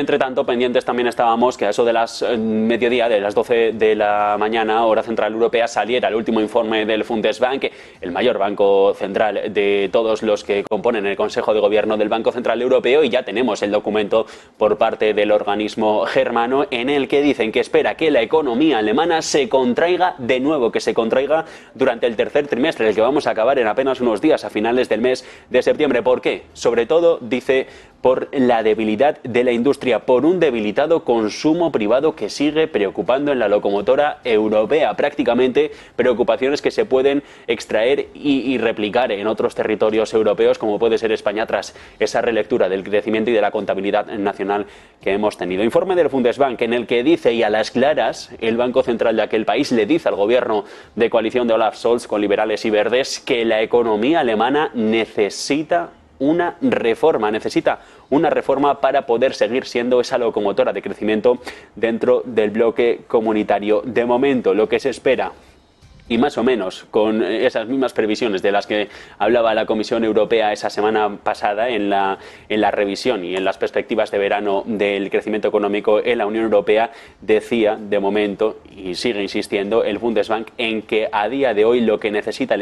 Entre tanto, pendientes también estábamos que a eso de las mediodía, de las 12 de la mañana, hora central europea, saliera el último informe del Bundesbank, el mayor banco central de todos los que componen el Consejo de Gobierno del Banco Central Europeo, y ya tenemos el documento por parte del organismo germano en el que dicen que espera que la economía alemana se contraiga de nuevo, que se contraiga durante el tercer trimestre, el que vamos a acabar en apenas unos días, a finales del mes de septiembre. ¿Por qué? Sobre todo, dice, por la debilidad de la industria, por un debilitado consumo privado que sigue preocupando en la locomotora europea. Prácticamente preocupaciones que se pueden extraer y replicar en otros territorios europeos, como puede ser España, tras esa relectura del crecimiento y de la contabilidad nacional que hemos tenido. Informe del Bundesbank en el que dice, y a las claras, el Banco Central de aquel país le dice al gobierno de coalición de Olaf Scholz con liberales y verdes que la economía alemana necesita una reforma para poder seguir siendo esa locomotora de crecimiento dentro del bloque comunitario. De momento, lo que se espera, y más o menos con esas mismas previsiones de las que hablaba la Comisión Europea esa semana pasada en la revisión y en las perspectivas de verano del crecimiento económico en la Unión Europea, decía de momento, y sigue insistiendo el Bundesbank, en que a día de hoy lo que necesita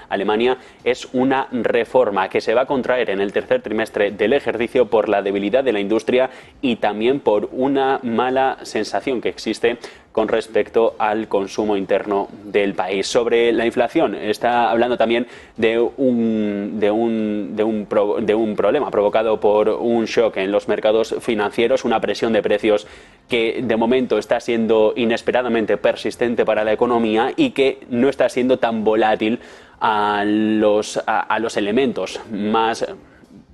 Alemania es una reforma que se va a contraer en el tercer trimestre del ejercicio por la debilidad de la industria y también por una mala sensación que existe con respecto al consumo interno del país. Sobre la inflación, está hablando también de un problema provocado por un shock en los mercados financieros, una presión de precios que de momento está siendo inesperadamente persistente para la economía y que no está siendo tan volátil a los elementos más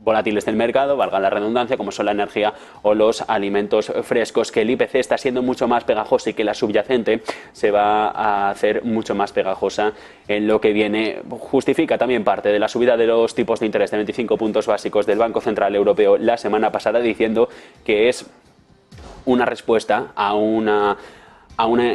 volátiles del mercado, valga la redundancia, como son la energía o los alimentos frescos, que el IPC está siendo mucho más pegajoso y que la subyacente se va a hacer mucho más pegajosa en lo que viene. Justifica también parte de la subida de los tipos de interés de 25 puntos básicos del Banco Central Europeo la semana pasada, diciendo que es una respuesta a una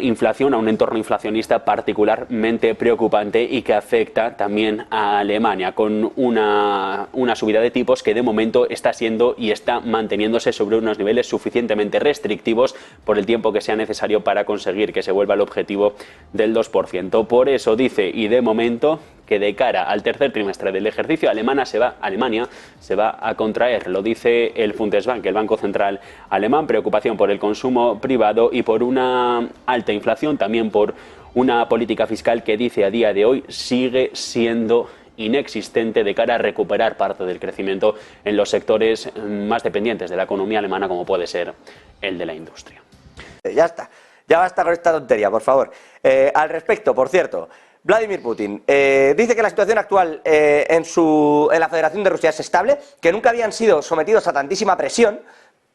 inflación, a un entorno inflacionista particularmente preocupante y que afecta también a Alemania, con una subida de tipos que de momento está siendo y está manteniéndose sobre unos niveles suficientemente restrictivos por el tiempo que sea necesario para conseguir que se vuelva al objetivo del 2%. Por eso dice, y de momento, que de cara al tercer trimestre del ejercicio Alemania se va a contraer. Lo dice el Bundesbank, el Banco Central alemán. Preocupación por el consumo privado y por una alta inflación, también por una política fiscal que dice a día de hoy sigue siendo inexistente de cara a recuperar parte del crecimiento en los sectores más dependientes de la economía alemana, como puede ser el de la industria. Ya está, ya basta con esta tontería, por favor. Al respecto, por cierto, Vladimir Putin dice que la situación actual en la Federación de Rusia es estable, que nunca habían sido sometidos a tantísima presión.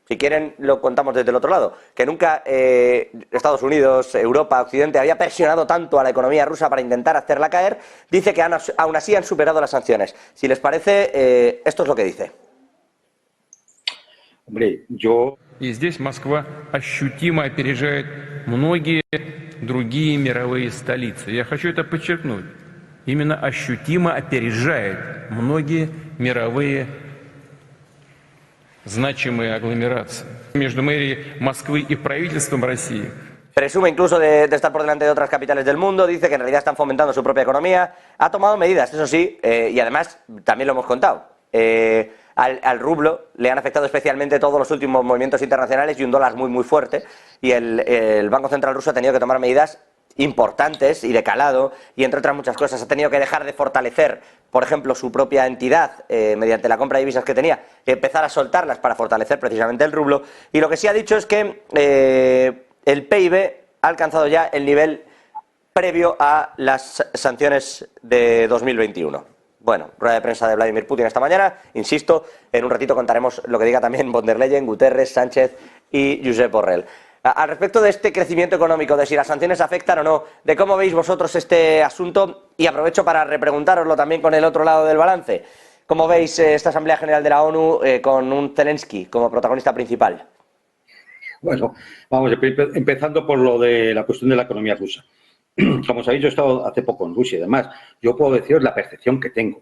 Si quieren, lo contamos desde el otro lado, que nunca Estados Unidos, Europa, Occidente había presionado tanto a la economía rusa para intentar hacerla caer. Dice que aún así han superado las sanciones. Si les parece, esto es lo que dice. Hombre, Y здесь Москва ощутимо опережает многие другие мировые столицы. Я хочу это подчеркнуть. Именно ощутимо опережает многие мировые значимые агломерации. Между мэрией Москвы и правительством России. Presume incluso de estar por delante de otras capitales del mundo, dice que en realidad están fomentando su propia economía. Ha tomado medidas, eso sí, y además también lo hemos contado. Al rublo le han afectado especialmente todos los últimos movimientos internacionales y un dólar muy fuerte, y el Banco Central ruso ha tenido que tomar medidas importantes y de calado, y entre otras muchas cosas ha tenido que dejar de fortalecer, por ejemplo, su propia entidad mediante la compra de divisas que tenía, y empezar a soltarlas para fortalecer precisamente el rublo. Y lo que sí ha dicho es que el PIB ha alcanzado ya el nivel previo a las sanciones de 2021. Bueno, rueda de prensa de Vladimir Putin esta mañana. Insisto, en un ratito contaremos lo que diga también von der Leyen, Guterres, Sánchez y Josep Borrell. Al respecto de este crecimiento económico, de si las sanciones afectan o no, de cómo veis vosotros este asunto, y aprovecho para repreguntároslo también con el otro lado del balance. ¿Cómo veis esta Asamblea General de la ONU con un Zelensky como protagonista principal? Bueno, vamos, empezando por lo de la cuestión de la economía rusa. Como sabéis, yo he estado hace poco en Rusia y demás. Yo puedo deciros la percepción que tengo.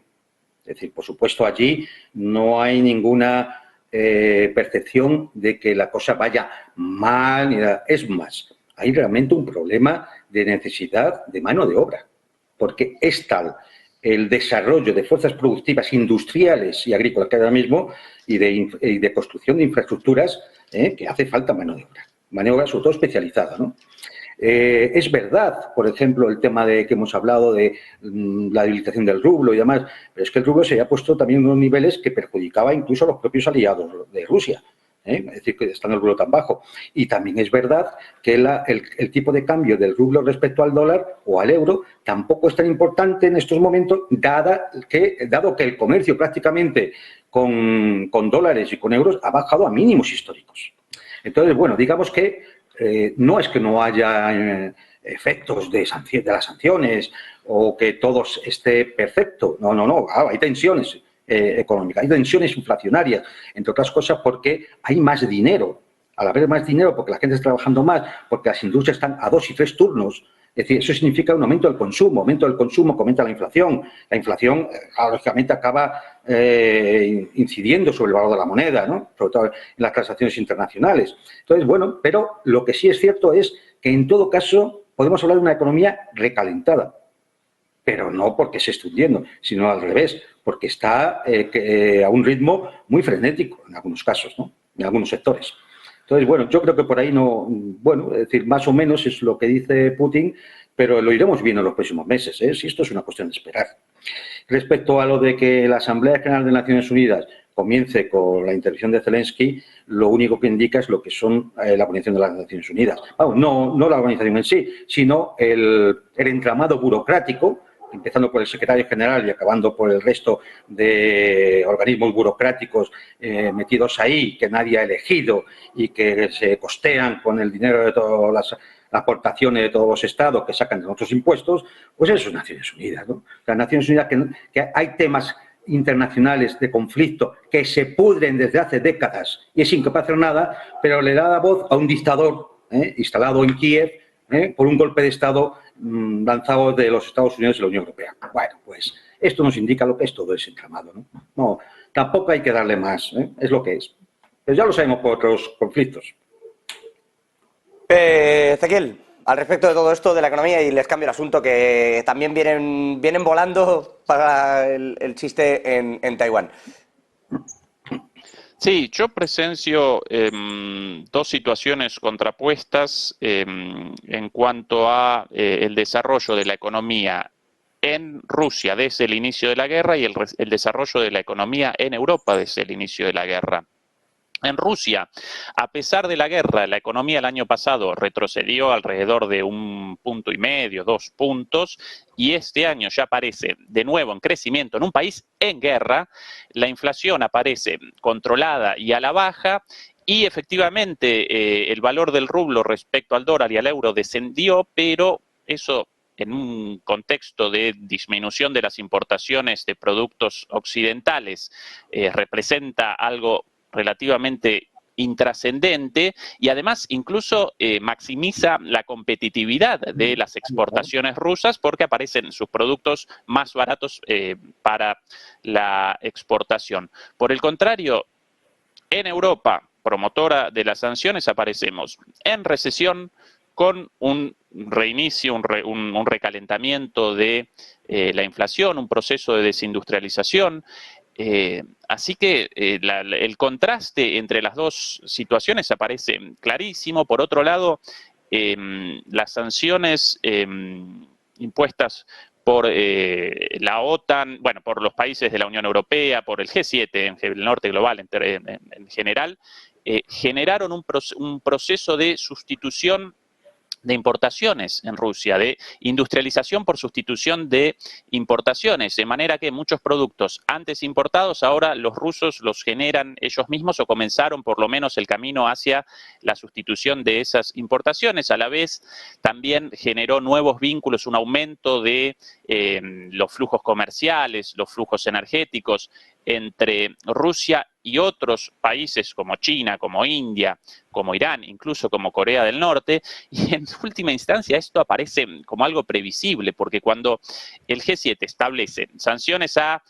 Es decir, por supuesto, allí no hay ninguna percepción de que la cosa vaya mal, ni nada. Es más, hay realmente un problema de necesidad de mano de obra, porque es tal el desarrollo de fuerzas productivas industriales y agrícolas que hay ahora mismo y de construcción de infraestructuras que hace falta mano de obra sobre todo especializada, ¿no? Es verdad, por ejemplo, el tema de que hemos hablado de la debilitación del rublo y demás, pero es que el rublo se había puesto también en unos niveles que perjudicaba incluso a los propios aliados de Rusia. Es decir, que está en el rublo tan bajo. Y también es verdad que el tipo de cambio del rublo respecto al dólar o al euro tampoco es tan importante en estos momentos, dado que el comercio prácticamente con dólares y con euros ha bajado a mínimos históricos. Entonces, bueno, digamos que no es que no haya efectos de las sanciones o que todo esté perfecto. No. Claro, hay tensiones económicas, hay tensiones inflacionarias, entre otras cosas porque hay más dinero. Al haber más dinero, porque la gente está trabajando más, porque las industrias están a 2 y 3 turnos, es decir, eso significa un aumento del consumo que aumenta la inflación. La inflación, lógicamente, acaba incidiendo sobre el valor de la moneda, ¿no? Sobre todo en las transacciones internacionales. Entonces, bueno, pero lo que sí es cierto es que, en todo caso, podemos hablar de una economía recalentada, pero no porque se esté hundiendo, sino al revés, porque está a un ritmo muy frenético en algunos casos, ¿no? En algunos sectores. Entonces, bueno, yo creo que por ahí no, bueno, es decir, más o menos es lo que dice Putin, pero lo iremos viendo en los próximos meses, si esto es una cuestión de esperar. Respecto a lo de que la Asamblea General de Naciones Unidas comience con la intervención de Zelensky, lo único que indica es lo que son la Organización de las Naciones Unidas. No la organización en sí, sino el entramado burocrático, empezando por el secretario general y acabando por el resto de organismos burocráticos metidos ahí, que nadie ha elegido y que se costean con el dinero de todas las aportaciones de todos los estados que sacan de nuestros impuestos, pues eso es Naciones Unidas, ¿no? Las Naciones Unidas, que hay temas internacionales de conflicto que se pudren desde hace décadas y es incapaz de hacer nada, pero le da la voz a un dictador instalado en Kiev por un golpe de Estado lanzado de los Estados Unidos y la Unión Europea. Bueno, pues esto nos indica lo que es todo ese entramado, ¿no? No, tampoco hay que darle más, es lo que es. Pero ya lo sabemos por otros conflictos. Ezequiel, al respecto de todo esto de la economía, y les cambio el asunto, que también vienen volando para el chiste en Taiwán. Sí, yo presencio dos situaciones contrapuestas en cuanto a el desarrollo de la economía en Rusia desde el inicio de la guerra y el desarrollo de la economía en Europa desde el inicio de la guerra. En Rusia, a pesar de la guerra, la economía el año pasado retrocedió alrededor de 1,5 puntos, 2 puntos, y este año ya aparece de nuevo en crecimiento en un país en guerra. La inflación aparece controlada y a la baja, y efectivamente el valor del rublo respecto al dólar y al euro descendió, pero eso en un contexto de disminución de las importaciones de productos occidentales representa algo relativamente intrascendente, y además incluso maximiza la competitividad de las exportaciones rusas porque aparecen sus productos más baratos para la exportación. Por el contrario, en Europa, promotora de las sanciones, aparecemos en recesión, con un reinicio, un recalentamiento de la inflación, un proceso de desindustrialización. Así que el contraste entre las dos situaciones aparece clarísimo. Por otro lado, las sanciones impuestas por la OTAN, bueno, por los países de la Unión Europea, por el G7, en el norte global en general, generaron un proceso de sustitución de importaciones en Rusia, de industrialización por sustitución de importaciones, de manera que muchos productos antes importados ahora los rusos los generan ellos mismos o comenzaron por lo menos el camino hacia la sustitución de esas importaciones. A la vez también generó nuevos vínculos, un aumento de los flujos comerciales, los flujos energéticos entre Rusia y otros países como China, como India, como Irán, incluso como Corea del Norte, y en última instancia esto aparece como algo previsible, porque cuando el G7 establece sanciones a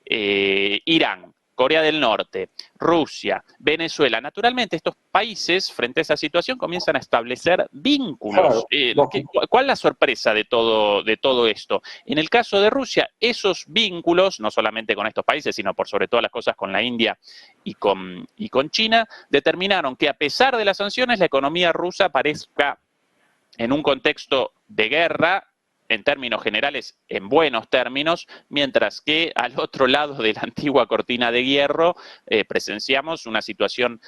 Irán Corea del Norte, Rusia, Venezuela. Naturalmente, estos países, frente a esa situación, comienzan a establecer vínculos. Claro, lógico. ¿Cuál es la sorpresa de todo esto? En el caso de Rusia, esos vínculos, no solamente con estos países, sino por sobre todas las cosas con la India y con China, determinaron que a pesar de las sanciones, la economía rusa parezca en un contexto de guerra, en términos generales, en buenos términos, mientras que al otro lado de la antigua cortina de hierro presenciamos una situación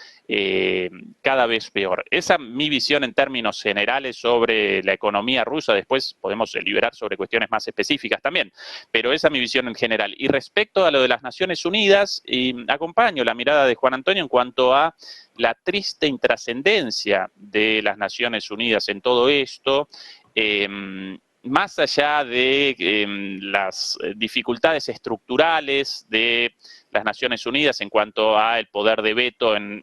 cada vez peor. Esa es mi visión en términos generales sobre la economía rusa. Después podemos deliberar sobre cuestiones más específicas también, pero esa es mi visión en general. Y respecto a lo de las Naciones Unidas, acompaño la mirada de Juan Antonio en cuanto a la triste intrascendencia de las Naciones Unidas en todo esto. Más allá de las dificultades estructurales de las Naciones Unidas en cuanto al poder de veto en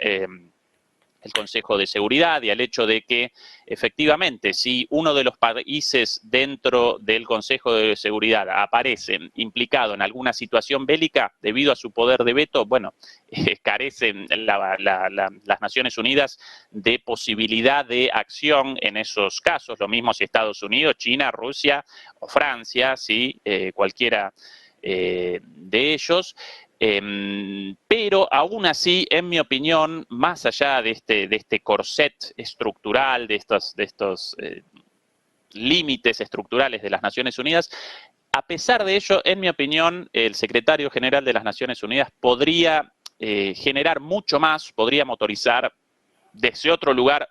el Consejo de Seguridad y al hecho de que efectivamente si uno de los países dentro del Consejo de Seguridad aparece implicado en alguna situación bélica debido a su poder de veto, bueno, carecen las Naciones Unidas de posibilidad de acción en esos casos. Lo mismo si Estados Unidos, China, Rusia o Francia, si cualquiera de ellos. Pero aún así, en mi opinión, más allá de este corset estructural, de estos límites estructurales de las Naciones Unidas, a pesar de ello, en mi opinión, el secretario general de las Naciones Unidas podría generar mucho más, podría motorizar desde otro lugar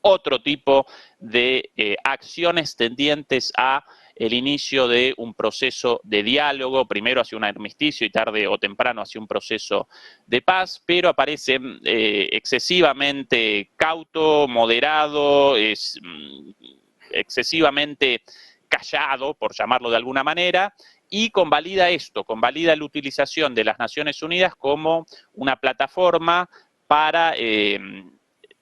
otro tipo de acciones tendientes a el inicio de un proceso de diálogo, primero hacia un armisticio y tarde o temprano hacia un proceso de paz, pero aparece excesivamente cauto, moderado, excesivamente callado, por llamarlo de alguna manera, y convalida esto, convalida la utilización de las Naciones Unidas como una plataforma para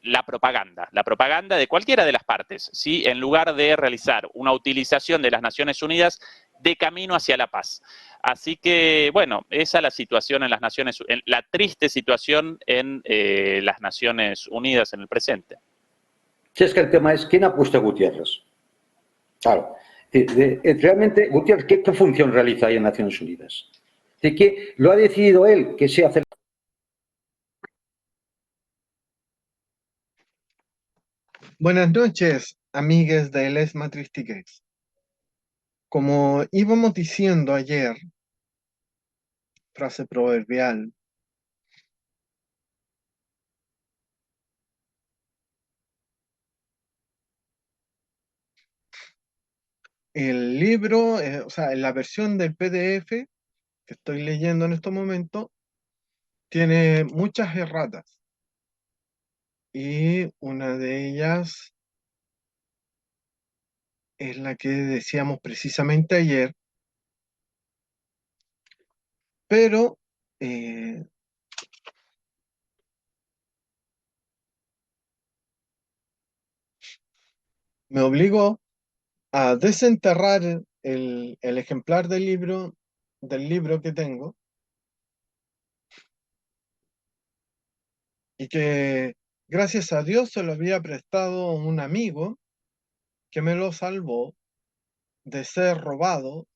la propaganda de cualquiera de las partes, ¿sí? En lugar de realizar una utilización de las Naciones Unidas de camino hacia la paz. Así que, bueno, esa es la situación en las Naciones, la triste situación en las Naciones Unidas en el presente. Si es que el tema es, ¿quién ha puesto a Gutiérrez? Claro. Realmente, Gutiérrez, ¿qué función realiza ahí en Naciones Unidas? ¿De qué lo ha decidido él que se hace? Buenas noches, amigues de Les Matristiques. Como íbamos diciendo ayer, frase proverbial, el libro, o sea, en la versión del PDF que estoy leyendo en estos momentos, tiene muchas erratas. Y una de ellas es la que decíamos precisamente ayer, pero me obligó a desenterrar el ejemplar del libro que tengo, y que gracias a Dios se lo había prestado un amigo que me lo salvó de ser robado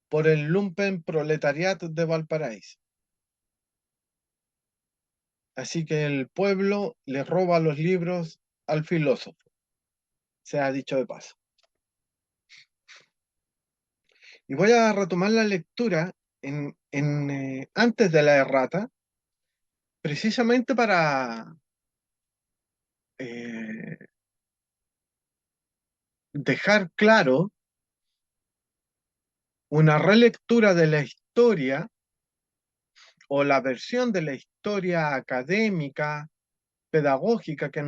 por el lumpen proletariat de Valparaíso. Así que el pueblo le roba los libros al filósofo, se ha dicho de paso. Y voy a retomar la lectura antes de la errata, precisamente para dejar claro una relectura de la historia o la versión de la historia académica, pedagógica que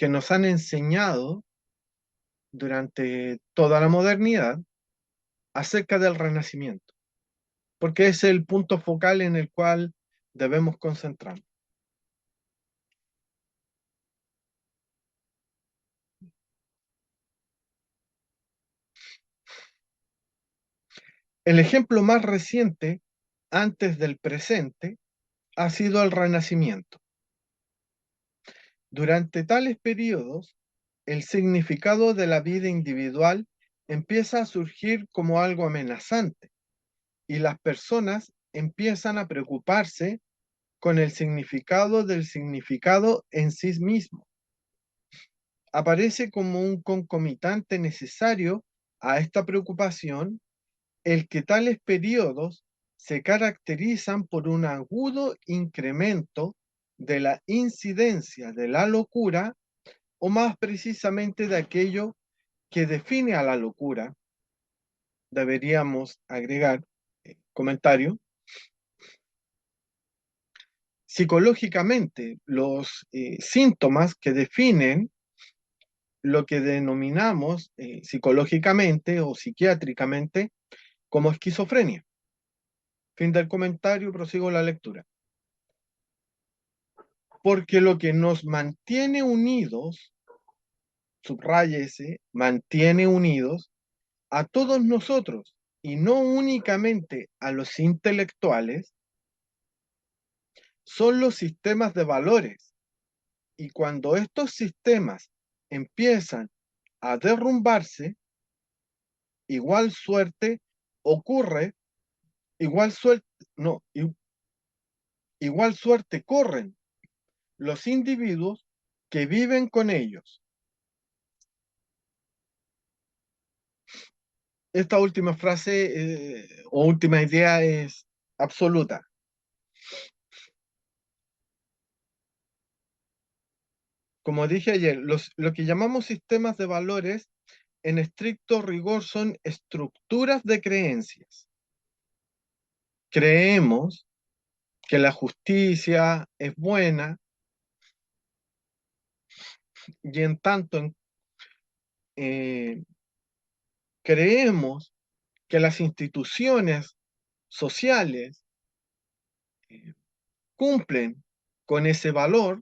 nos han enseñado durante toda la modernidad acerca del Renacimiento, porque es el punto focal en el cual debemos concentrarnos. El ejemplo más reciente antes del presente ha sido el Renacimiento. Durante tales periodos, el significado de la vida individual empieza a surgir como algo amenazante y las personas empiezan a preocuparse con el significado del significado en sí mismo. Aparece como un concomitante necesario a esta preocupación el que tales periodos se caracterizan por un agudo incremento de la incidencia de la locura, o más precisamente de aquello que define a la locura. Deberíamos agregar comentario. Psicológicamente, los síntomas que definen lo que denominamos psicológicamente o psiquiátricamente como esquizofrenia. Fin del comentario, prosigo la lectura. Porque lo que nos mantiene unidos, subráyese, mantiene unidos a todos nosotros y no únicamente a los intelectuales, son los sistemas de valores. Y cuando estos sistemas empiezan a derrumbarse, igual suerte ocurre, igual suerte, no, igual suerte corren los individuos que viven con ellos. Esta última frase o última idea es absoluta. Como dije ayer, lo que llamamos sistemas de valores en estricto rigor son estructuras de creencias. Creemos que la justicia es buena y en tanto creemos que las instituciones sociales cumplen con ese valor,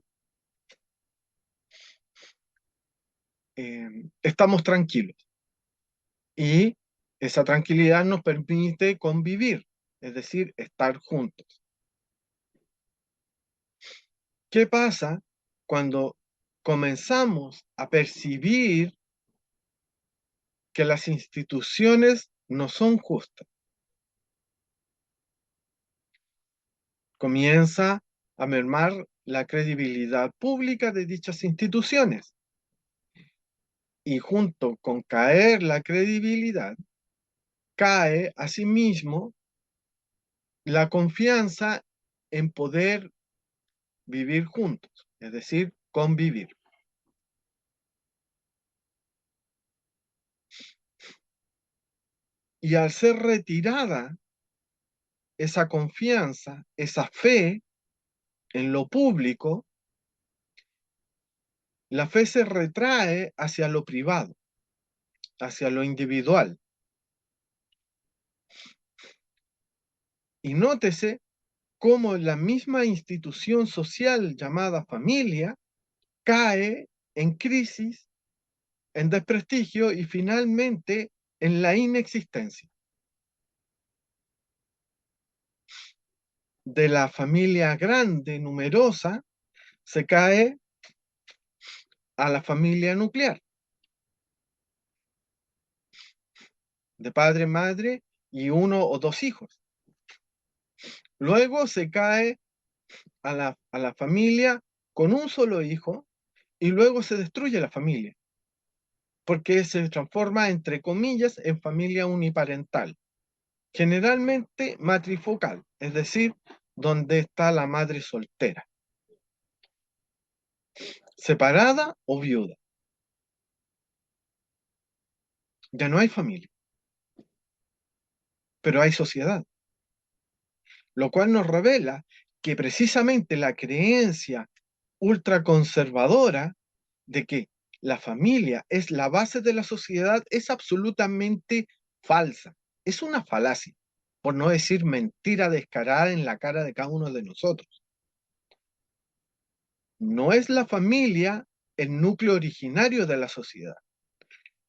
estamos tranquilos. Y esa tranquilidad nos permite convivir, es decir, estar juntos. ¿Qué pasa cuando comenzamos a percibir que las instituciones no son justas? Comienza a mermar la credibilidad pública de dichas instituciones. Y junto con caer la credibilidad, cae asimismo la confianza en poder vivir juntos, es decir, convivir. Y al ser retirada esa confianza, esa fe en lo público, la fe se retrae hacia lo privado, hacia lo individual. Y nótese cómo la misma institución social llamada familia cae en crisis, en desprestigio y finalmente en la inexistencia. De la familia grande, numerosa, se cae a la familia nuclear, de padre, madre y uno o dos hijos. Luego se cae a la familia con un solo hijo y luego se destruye la familia, porque se transforma, entre comillas, en familia uniparental, generalmente matrifocal, es decir, donde está la madre soltera, separada o viuda. Ya no hay familia, pero hay sociedad, lo cual nos revela que precisamente la creencia ultraconservadora de que la familia es la base de la sociedad es absolutamente falsa. Es una falacia, por no decir mentira descarada en la cara de cada uno de nosotros. No es la familia el núcleo originario de la sociedad.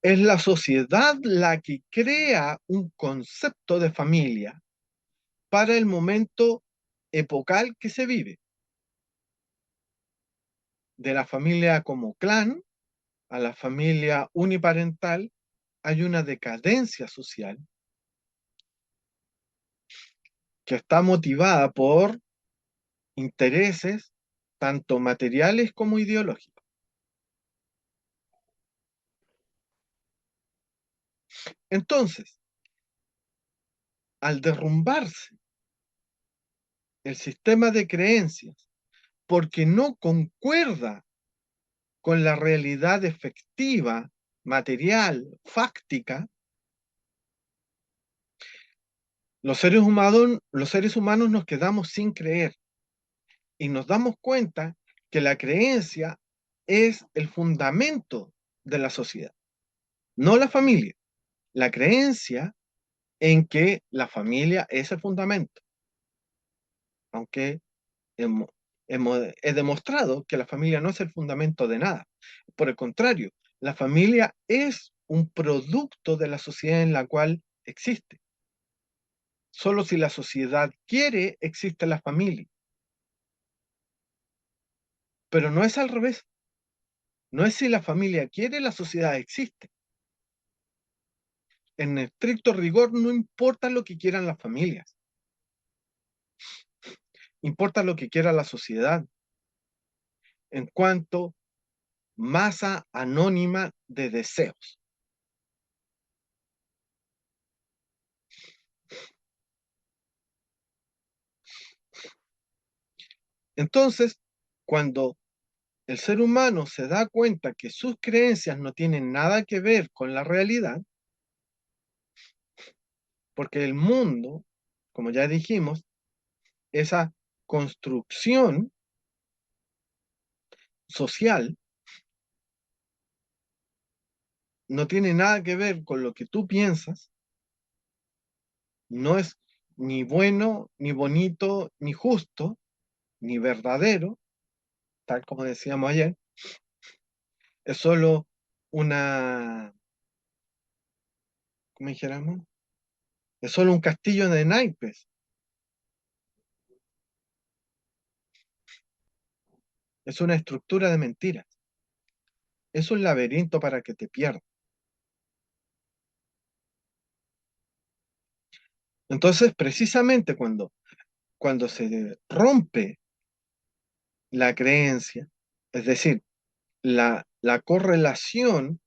Es la sociedad la que crea un concepto de familia para el momento epocal que se vive. De la familia como clan a la familia uniparental hay una decadencia social que está motivada por intereses tanto materiales como ideológicos. Entonces, al derrumbarse el sistema de creencias porque no concuerda con la realidad efectiva, material, fáctica, los seres humanos nos quedamos sin creer y nos damos cuenta que la creencia es el fundamento de la sociedad, no la familia. La creencia en que la familia es el fundamento, aunque he demostrado que la familia no es el fundamento de nada. Por el contrario, la familia es un producto de la sociedad en la cual existe. Solo si la sociedad quiere, existe la familia. Pero no es al revés. No es si la familia quiere, la sociedad existe. En estricto rigor, no importa lo que quieran las familias. Importa lo que quiera la sociedad. En cuanto masa anónima de deseos. Entonces, cuando el ser humano se da cuenta que sus creencias no tienen nada que ver con la realidad, porque el mundo, como ya dijimos, esa construcción social no tiene nada que ver con lo que tú piensas, no es ni bueno, ni bonito, ni justo, ni verdadero, tal como decíamos ayer, es solo una, ¿cómo dijéramos? Es solo un castillo de naipes. Es una estructura de mentiras. Es un laberinto para que te pierdas. Entonces, precisamente cuando se rompe la creencia, es decir, la correlación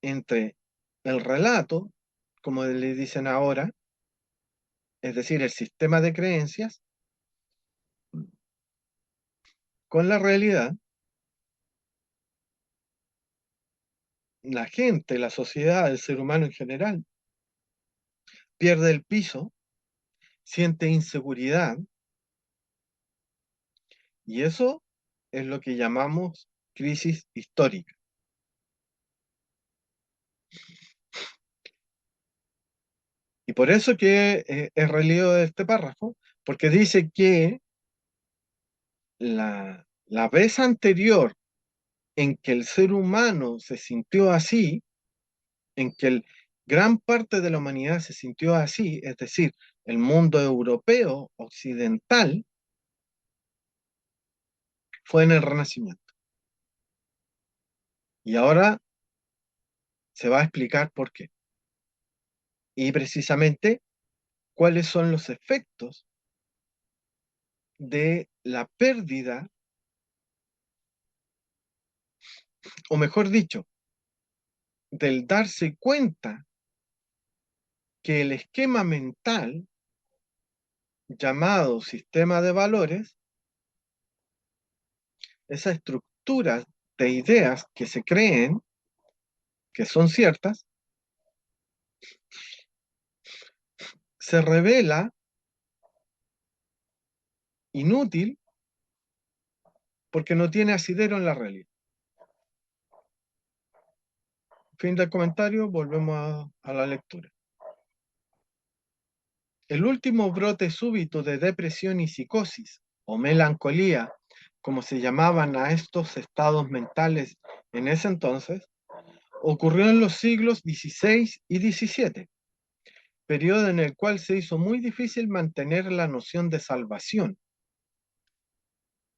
entre el relato, como le dicen ahora, es decir, el sistema de creencias, con la realidad, la gente, la sociedad, el ser humano en general, pierde el piso, siente inseguridad, y eso es lo que llamamos crisis histórica. Y por eso que he releído este párrafo, porque dice que la vez anterior en que el ser humano se sintió así, en que gran parte de la humanidad se sintió así, es decir, el mundo europeo occidental, fue en el Renacimiento. Y ahora se va a explicar por qué. Y precisamente cuáles son los efectos de la pérdida, o mejor dicho, del darse cuenta que el esquema mental llamado sistema de valores, esa estructura de ideas que se creen, que son ciertas, se revela inútil porque no tiene asidero en la realidad. Fin del comentario, volvemos a la lectura. El último brote súbito de depresión y psicosis, o melancolía, como se llamaban a estos estados mentales en ese entonces, ocurrió en los siglos XVI y XVII, periodo en el cual se hizo muy difícil mantener la noción de salvación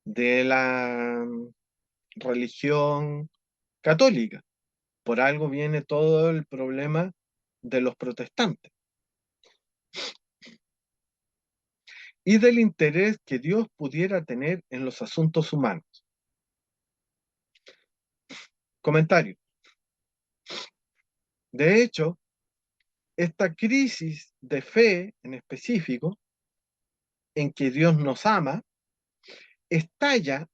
de la religión católica. Por algo viene todo el problema de los protestantes y del interés que Dios pudiera tener en los asuntos humanos. Comentario. De hecho, esta crisis de fe en específico, en que Dios nos ama, estalla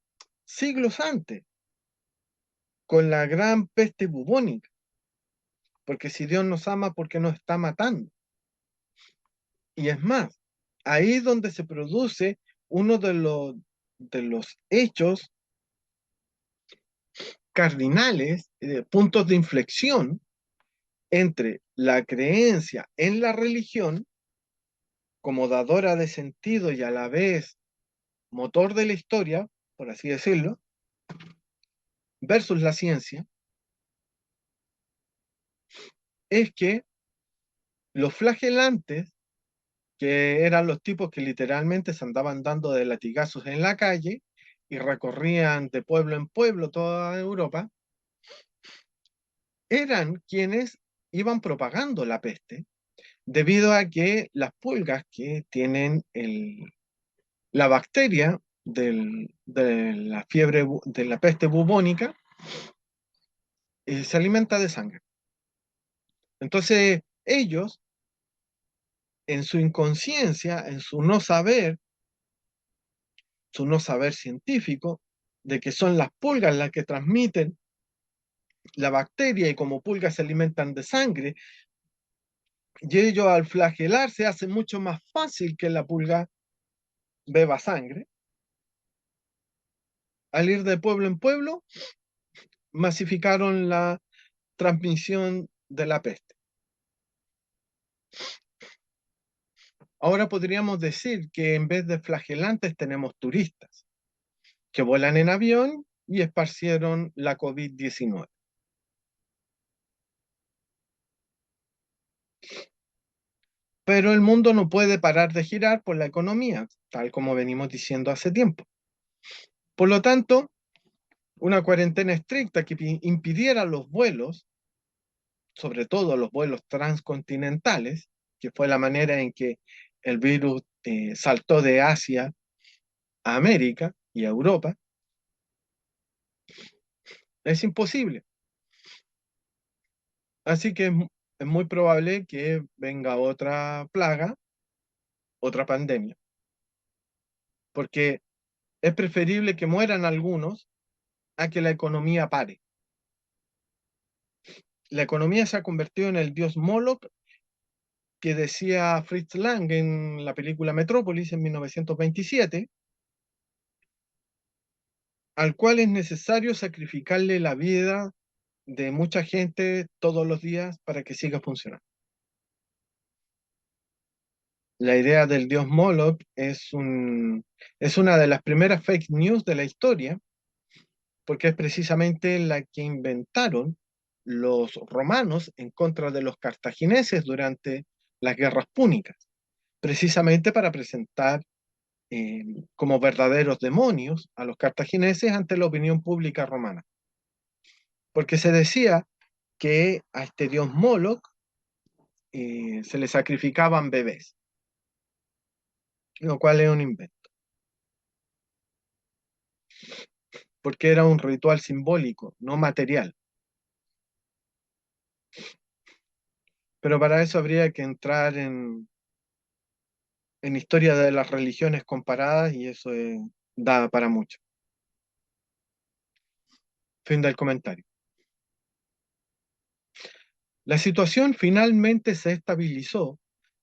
siglos antes con la gran peste bubónica. Porque si Dios nos ama, ¿por qué nos está matando? Y es más, ahí es donde se produce uno de los hechos cardinales, puntos de inflexión entre la creencia en la religión como dadora de sentido y a la vez motor de la historia, por así decirlo, versus la ciencia, es que los flagelantes, que eran los tipos que literalmente se andaban dando de latigazos en la calle y recorrían de pueblo en pueblo toda Europa, eran quienes iban propagando la peste, debido a que las pulgas que tienen la bacteria de la fiebre, de la peste bubónica, se alimenta de sangre. Entonces, ellos, en su inconsciencia, en su no saber científico, de que son las pulgas las que transmiten la bacteria y como pulgas se alimentan de sangre, y ellos al flagelarse hace mucho más fácil que la pulga beba sangre. Al ir de pueblo en pueblo, masificaron la transmisión de la peste. Ahora podríamos decir que en vez de flagelantes tenemos turistas que vuelan en avión y esparcieron la COVID-19. Pero el mundo no puede parar de girar por la economía, tal como venimos diciendo hace tiempo. Por lo tanto, una cuarentena estricta que impidiera los vuelos, sobre todo los vuelos transcontinentales, que fue la manera en que el virus saltó de Asia a América y a Europa, es imposible. Así que es muy probable que venga otra plaga, otra pandemia, porque es preferible que mueran algunos a que la economía pare. La economía se ha convertido en el dios Moloch que decía Fritz Lang en la película Metrópolis en 1927, al cual es necesario sacrificarle la vida de mucha gente todos los días para que siga funcionando. La idea del dios Moloch es una de las primeras fake news de la historia, porque es precisamente la que inventaron los romanos en contra de los cartagineses durante las guerras púnicas, precisamente para presentar como verdaderos demonios a los cartagineses ante la opinión pública romana. Porque se decía que a este dios Moloch se le sacrificaban bebés, lo cual es un invento, porque era un ritual simbólico, no material. Pero para eso habría que entrar en historia de las religiones comparadas y eso da para mucho. Fin del comentario. La situación finalmente se estabilizó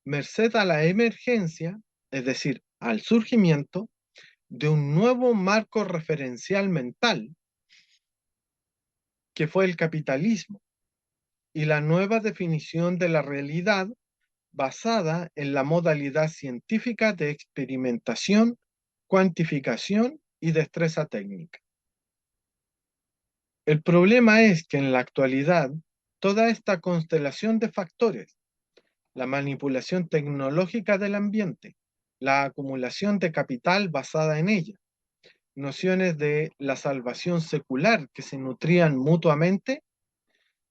merced a la emergencia, es decir, al surgimiento de un nuevo marco referencial mental, que fue el capitalismo, y la nueva definición de la realidad basada en la modalidad científica de experimentación, cuantificación y destreza técnica. El problema es que en la actualidad toda esta constelación de factores la manipulación tecnológica del ambiente, la acumulación de capital basada en ella, nociones de la salvación secular que se nutrían mutuamente,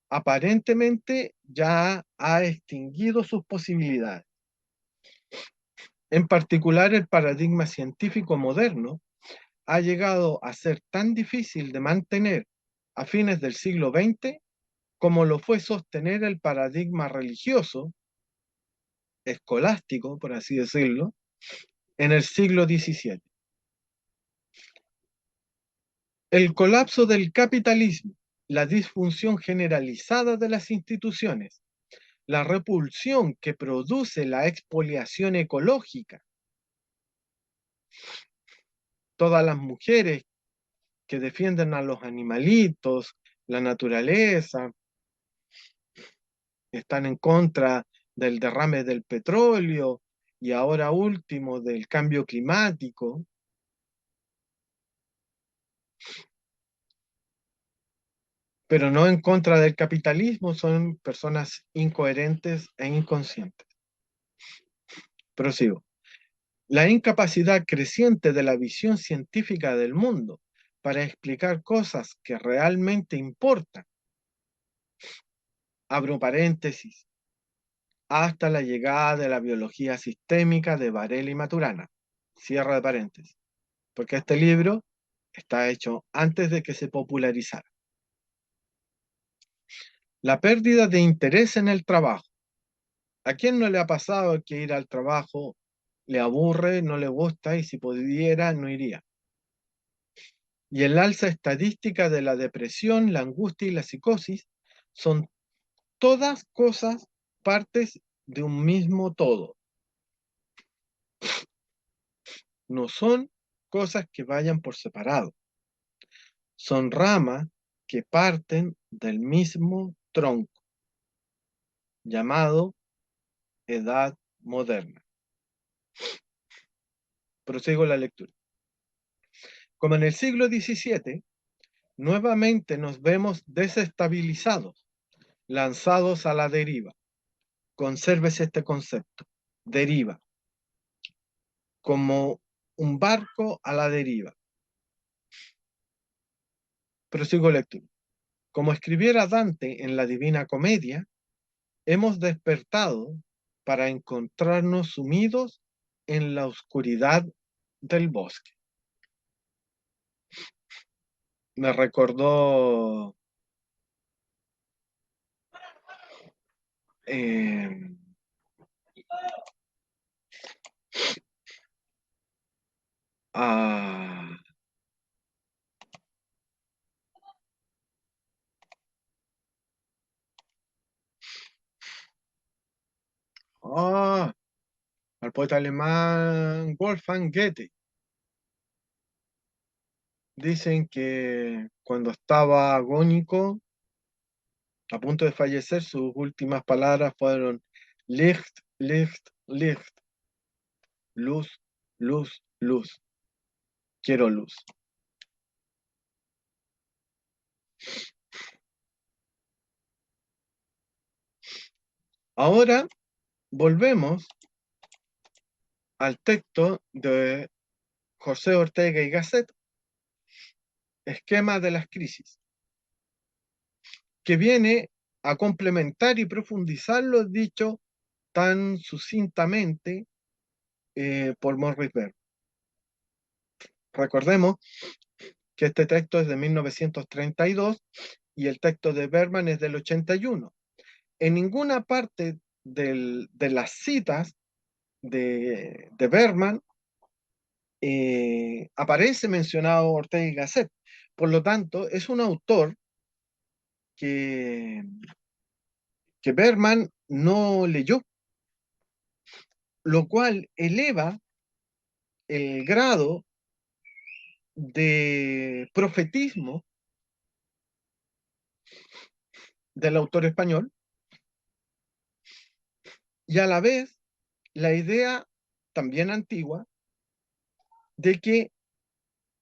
aparentemente ya ha extinguido sus posibilidades. En particular, el paradigma científico moderno ha llegado a ser tan difícil de mantener a fines del siglo XX como lo fue sostener el paradigma religioso, escolástico, por así decirlo, en el siglo XVII. El colapso del capitalismo, la disfunción generalizada de las instituciones, la repulsión que produce la expoliación ecológica, todas las mujeres que defienden a los animalitos, la naturaleza, están en contra del derrame del petróleo y ahora último del cambio climático. Pero no en contra del capitalismo, son personas incoherentes e inconscientes. Prosigo. La incapacidad creciente de la visión científica del mundo para explicar cosas que realmente importan, abro paréntesis, hasta la llegada de la biología sistémica de Varela y Maturana, cierre de paréntesis, porque este libro está hecho antes de que se popularizara. La pérdida de interés en el trabajo. ¿A quién no le ha pasado que ir al trabajo le aburre, no le gusta y si pudiera no iría? Y el alza estadística de la depresión, la angustia y la psicosis son todas cosas partes de un mismo todo. No son cosas que vayan por separado. Son ramas que parten del mismo tronco, llamado edad moderna. Prosigo la lectura. Como en el siglo XVII, nuevamente nos vemos desestabilizados, lanzados a la deriva. Consérvese este concepto, deriva, como un barco a la deriva. Prosigo lectura. Como escribiera Dante en la Divina Comedia, hemos despertado para encontrarnos sumidos en la oscuridad del bosque. Me recordó a al poeta alemán Wolfgang Goethe. Dicen que cuando estaba agónico, a punto de fallecer, sus últimas palabras fueron Licht, Licht, Licht. Luz, luz, luz. Quiero luz. Ahora volvemos al texto de José Ortega y Gasset, Esquema de las crisis, que viene a complementar y profundizar lo dicho tan sucintamente por Morris Berman. Recordemos que este texto es de 1932 y el texto de Berman es del 81. En ninguna parte de las citas de Berman aparece mencionado Ortega y Gasset. Por lo tanto, es un autor que Berman no leyó, lo cual eleva el grado de profetismo del autor español y a la vez la idea también antigua de que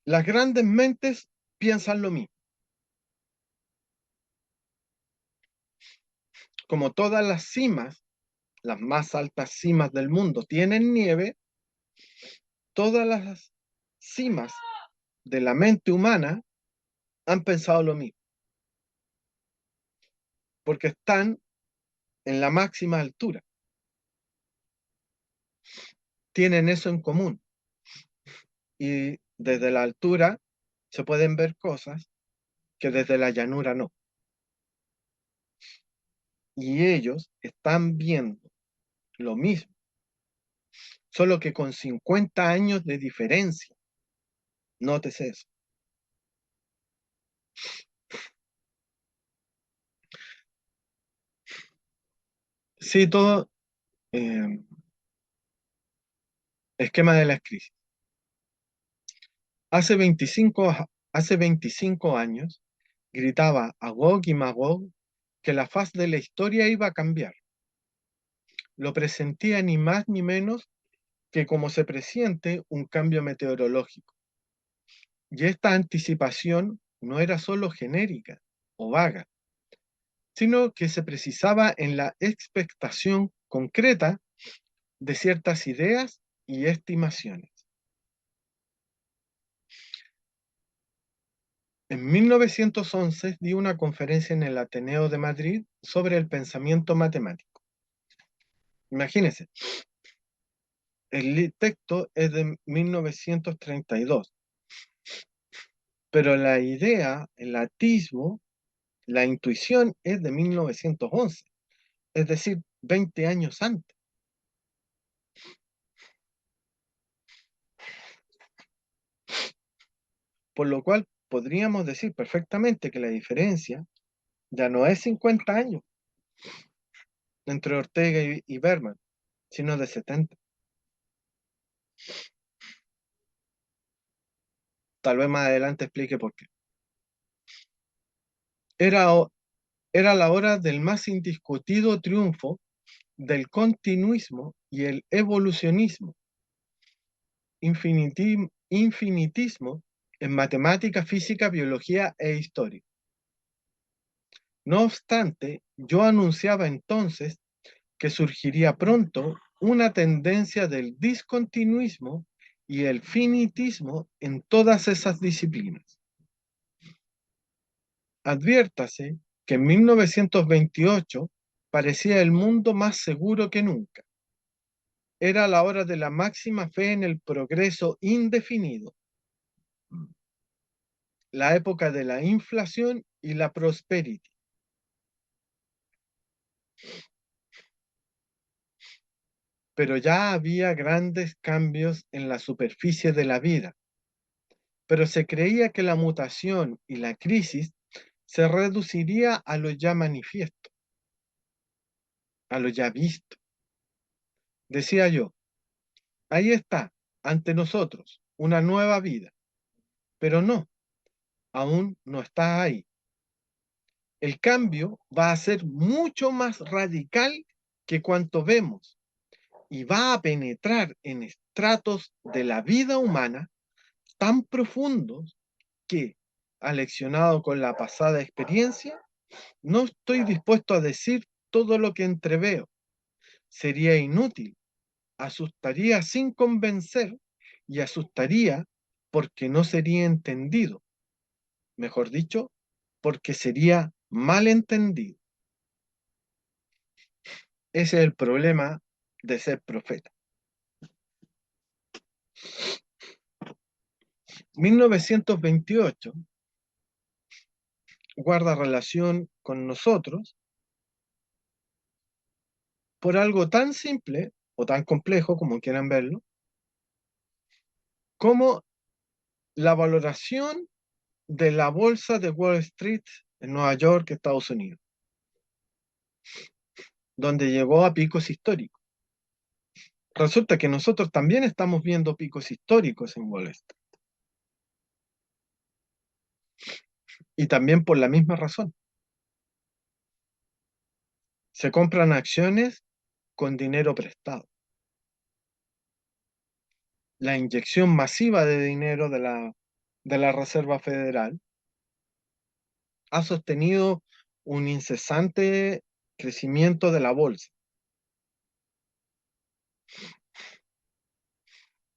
las grandes mentes piensan lo mismo. Como todas las cimas las más altas cimas del mundo tienen nieve, todas las cimas de la mente humana han pensado lo mismo, porque están en la máxima altura, tienen eso en común. Y desde la altura se pueden ver cosas que desde la llanura no. Y ellos están viendo lo mismo, solo que con 50 años de diferencia. Nótese eso. Cito esquema de las crisis. Hace 25 años gritaba a Gog y Magog que la faz de la historia iba a cambiar. Lo presentía ni más ni menos que como se presiente un cambio meteorológico. Y esta anticipación no era solo genérica o vaga, sino que se precisaba en la expectación concreta de ciertas ideas y estimaciones. En 1911 di una conferencia en el Ateneo de Madrid sobre el pensamiento matemático. Imagínense, el texto es de 1932, pero la idea, el atisbo, la intuición es de 1911, es decir, 20 años antes. Por lo cual podríamos decir perfectamente que la diferencia ya no es 50 años entre Ortega y Berman, sino de 70. Tal vez más adelante explique por qué. Era la hora del más indiscutido triunfo del continuismo y el evolucionismo, infinitismo en matemática, física, biología e historia. No obstante, yo anunciaba entonces que surgiría pronto una tendencia del discontinuismo y el finitismo en todas esas disciplinas. Adviértase que en 1928 parecía el mundo más seguro que nunca. Era la hora de la máxima fe en el progreso indefinido, la época de la inflación y la prosperity. Pero ya había grandes cambios en la superficie de la vida, pero se creía que la mutación y la crisis se reduciría a lo ya manifiesto, a lo ya visto. Decía yo, ahí está, ante nosotros, una nueva vida, pero no, aún no está ahí. El cambio va a ser mucho más radical que cuanto vemos y va a penetrar en estratos de la vida humana tan profundos que, aleccionado con la pasada experiencia, no estoy dispuesto a decir todo lo que entreveo. Sería inútil, asustaría sin convencer y asustaría porque no sería entendido. Mejor dicho, porque sería mal entendido. Ese es el problema de ser profeta. 1928 guarda relación con nosotros por algo tan simple o tan complejo, como quieran verlo, como la valoración de la bolsa de Wall Street en Nueva York, Estados Unidos, donde llegó a picos históricos. Resulta que nosotros también estamos viendo picos históricos en Wall Street. Y también por la misma razón. Se compran acciones con dinero prestado. La inyección masiva de dinero de la Reserva Federal ha sostenido un incesante crecimiento de la bolsa.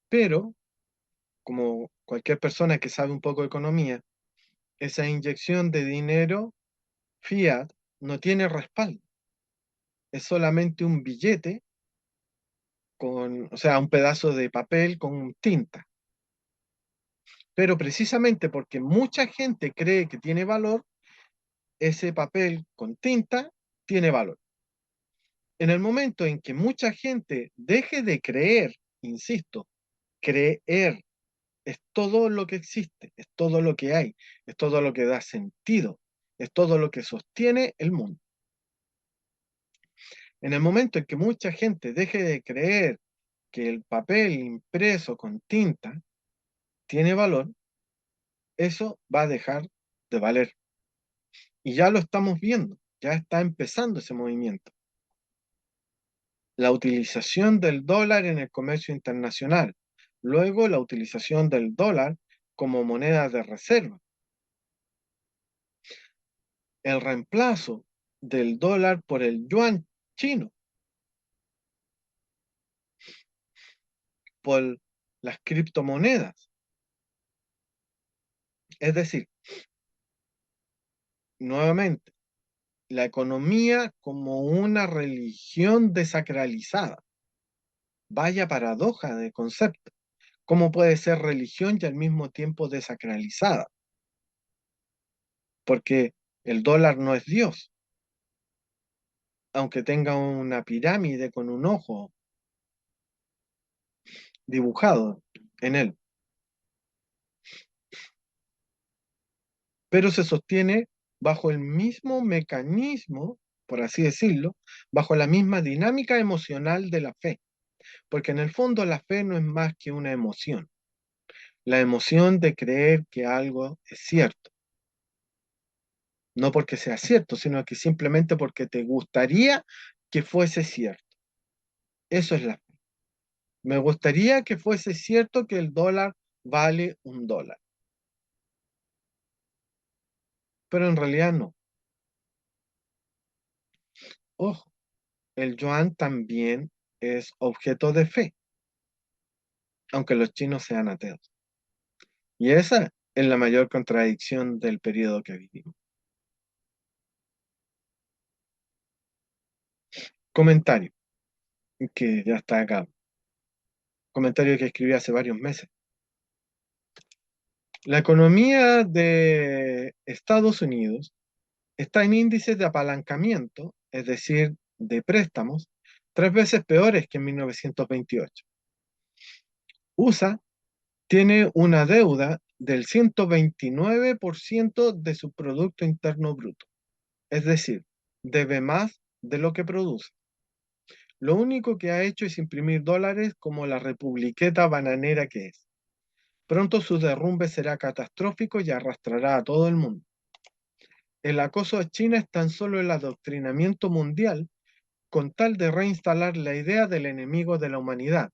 Pero, como cualquier persona que sabe un poco de economía, esa inyección de dinero fiat no tiene respaldo. Es solamente un billete o sea, un pedazo de papel con tinta. Pero precisamente porque mucha gente cree que tiene valor, ese papel con tinta tiene valor. En el momento en que mucha gente deje de creer, insisto, creer es todo lo que existe, es todo lo que hay, es todo lo que da sentido, es todo lo que sostiene el mundo. En el momento en que mucha gente deje de creer que el papel impreso con tinta tiene valor, eso va a dejar de valer. Y ya lo estamos viendo, ya está empezando ese movimiento. La utilización del dólar en el comercio internacional, luego la utilización del dólar como moneda de reserva, el reemplazo del dólar por el yuan chino, por las criptomonedas. Es decir, nuevamente, la economía como una religión desacralizada. Vaya paradoja de concepto. ¿Cómo puede ser religión y al mismo tiempo desacralizada? Porque el dólar no es Dios, aunque tenga una pirámide con un ojo dibujado en él. Pero se sostiene bajo el mismo mecanismo, por así decirlo, bajo la misma dinámica emocional de la fe. Porque en el fondo la fe no es más que una emoción. La emoción de creer que algo es cierto. No porque sea cierto, sino que simplemente porque te gustaría que fuese cierto. Eso es la fe. Me gustaría que fuese cierto que el dólar vale $1. Pero en realidad no. Ojo, el yuan también es objeto de fe, aunque los chinos sean ateos. Y esa es la mayor contradicción del periodo que vivimos. Comentario, que ya está acá. Comentario que escribí hace varios meses. La economía de Estados Unidos está en índices de apalancamiento, es decir, de préstamos, 3 veces peores que en 1928. USA tiene una deuda del 129% de su Producto Interno Bruto, es decir, debe más de lo que produce. Lo único que ha hecho es imprimir dólares como la republiqueta bananera que es. Pronto su derrumbe será catastrófico y arrastrará a todo el mundo. El acoso a China es tan solo el adoctrinamiento mundial con tal de reinstalar la idea del enemigo de la humanidad,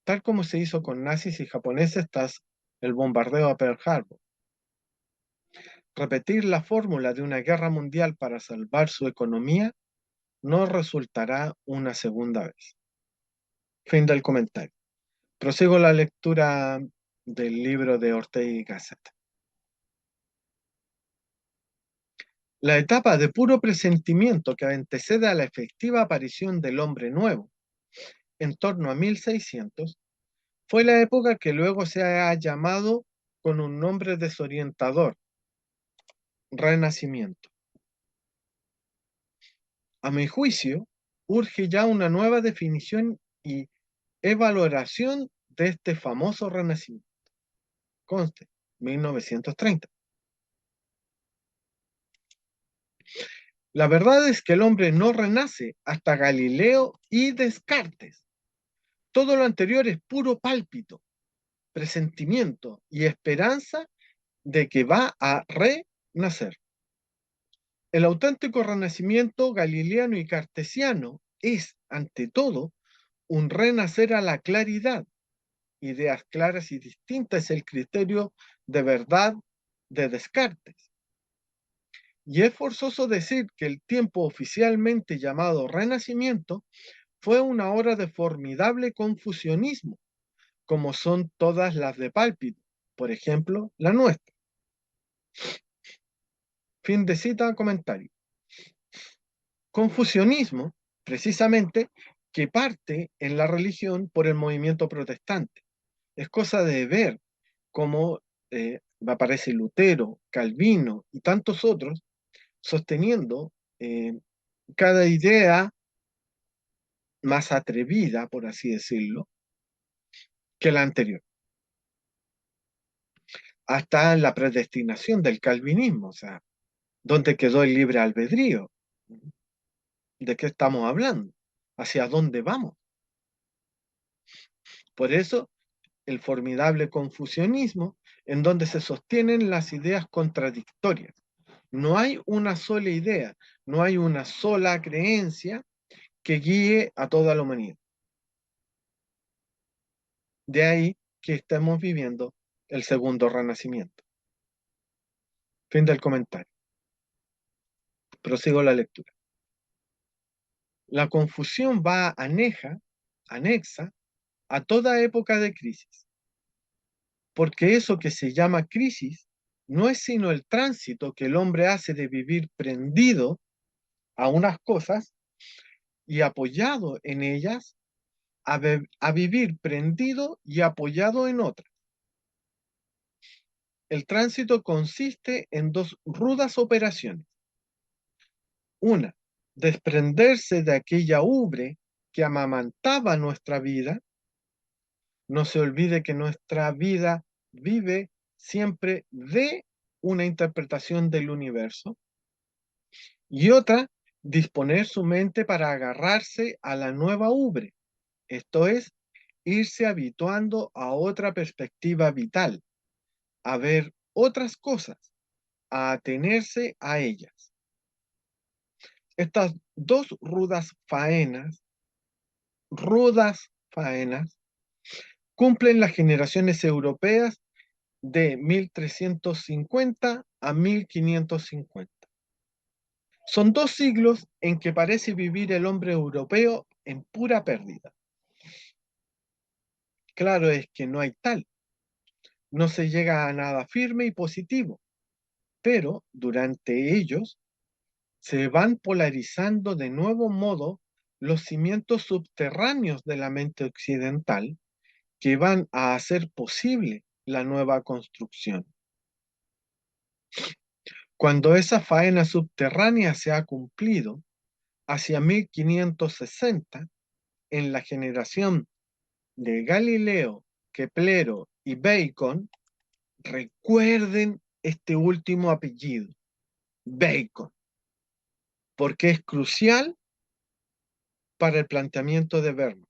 tal como se hizo con nazis y japoneses tras el bombardeo a Pearl Harbor. Repetir la fórmula de una guerra mundial para salvar su economía no resultará una segunda vez. Fin del comentario. Prosigo la lectura del libro de Ortega y Gasset. La etapa de puro presentimiento que antecede a la efectiva aparición del hombre nuevo, en torno a 1600, fue la época que luego se ha llamado con un nombre desorientador, Renacimiento. A mi juicio, urge ya una nueva definición y evaluación de este famoso Renacimiento. Conste, 1930. La verdad es que el hombre no renace hasta Galileo y Descartes. Todo lo anterior es puro pálpito, presentimiento y esperanza de que va a renacer. El auténtico renacimiento galileano y cartesiano es, ante todo, un renacer a la claridad. Ideas claras y distintas es el criterio de verdad de Descartes. Y es forzoso decir que el tiempo oficialmente llamado Renacimiento fue una hora de formidable confusionismo, como son todas las de Pálpito, por ejemplo, la nuestra. Fin de cita, comentario. Confusionismo, precisamente, que parte en la religión por el movimiento protestante. Es cosa de ver cómo aparece Lutero, Calvino y tantos otros sosteniendo cada idea más atrevida, por así decirlo, que la anterior. Hasta la predestinación del calvinismo, o sea, ¿dónde quedó el libre albedrío? ¿De qué estamos hablando? ¿Hacia dónde vamos? Por eso, el formidable confusionismo, en donde se sostienen las ideas contradictorias. No hay una sola idea, no hay una sola creencia que guíe a toda la humanidad. De ahí que estemos viviendo el segundo renacimiento. Fin del comentario. Prosigo la lectura. La confusión va anexa a toda época de crisis, porque eso que se llama crisis no es sino el tránsito que el hombre hace de vivir prendido a unas cosas y apoyado en ellas a vivir prendido y apoyado en otras. El tránsito consiste en dos rudas operaciones. Una, desprenderse de aquella ubre que amamantaba nuestra vida. No se olvide que nuestra vida vive siempre de una interpretación del universo. Y otra, disponer su mente para agarrarse a la nueva ubre. Esto es, irse habituando a otra perspectiva vital, a ver otras cosas, a atenerse a ellas. Estas dos rudas faenas, cumplen las generaciones europeas de 1350 a 1550. Son 2 siglos en que parece vivir el hombre europeo en pura pérdida. Claro es que no hay tal, no se llega a nada firme y positivo, pero durante ellos se van polarizando de nuevo modo los cimientos subterráneos de la mente occidental que van a hacer posible la nueva construcción. Cuando esa faena subterránea se ha cumplido, hacia 1560, en la generación de Galileo, Keplero y Bacon, recuerden este último apellido, Bacon, porque es crucial para el planteamiento de Berman.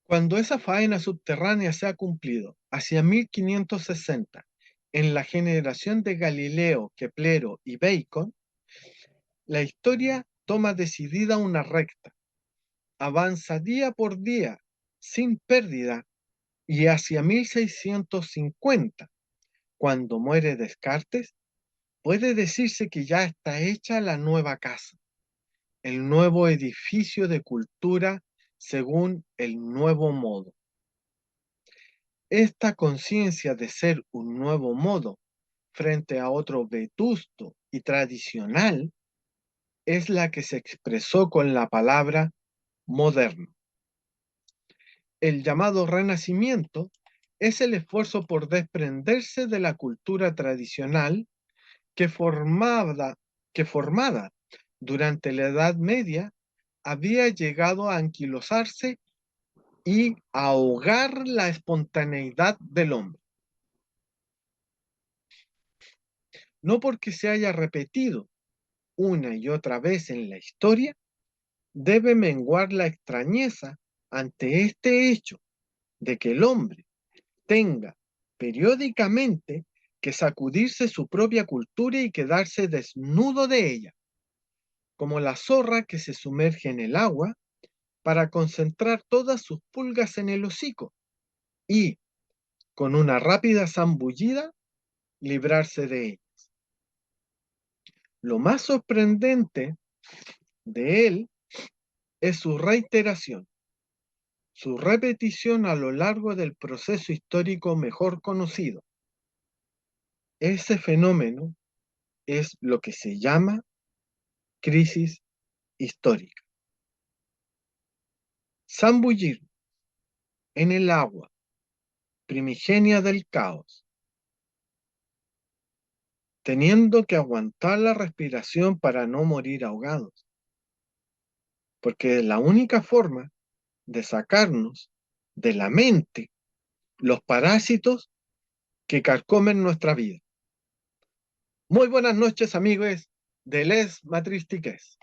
Cuando esa faena subterránea se ha cumplido hacia 1560, en la generación de Galileo, Keplero y Bacon, la historia toma decidida una recta, avanza día por día, sin pérdida, y hacia 1650, cuando muere Descartes, puede decirse que ya está hecha la nueva casa, el nuevo edificio de cultura según el nuevo modo. Esta conciencia de ser un nuevo modo frente a otro vetusto y tradicional es la que se expresó con la palabra moderno. El llamado Renacimiento es el esfuerzo por desprenderse de la cultura tradicional que formada durante la Edad Media había llegado a anquilosarse y ahogar la espontaneidad del hombre. No porque se haya repetido una y otra vez en la historia, debe menguar la extrañeza ante este hecho de que el hombre tenga periódicamente que sacudirse su propia cultura y quedarse desnudo de ella, como la zorra que se sumerge en el agua para concentrar todas sus pulgas en el hocico y, con una rápida zambullida, librarse de ellas. Lo más sorprendente de él es su reiteración, su repetición a lo largo del proceso histórico mejor conocido. Ese fenómeno es lo que se llama crisis histórica. Zambullir en el agua primigenia del caos, teniendo que aguantar la respiración para no morir ahogados, porque es la única forma de sacarnos de la mente los parásitos que carcomen nuestra vida. Muy buenas noches, amigos de Les Matristiques.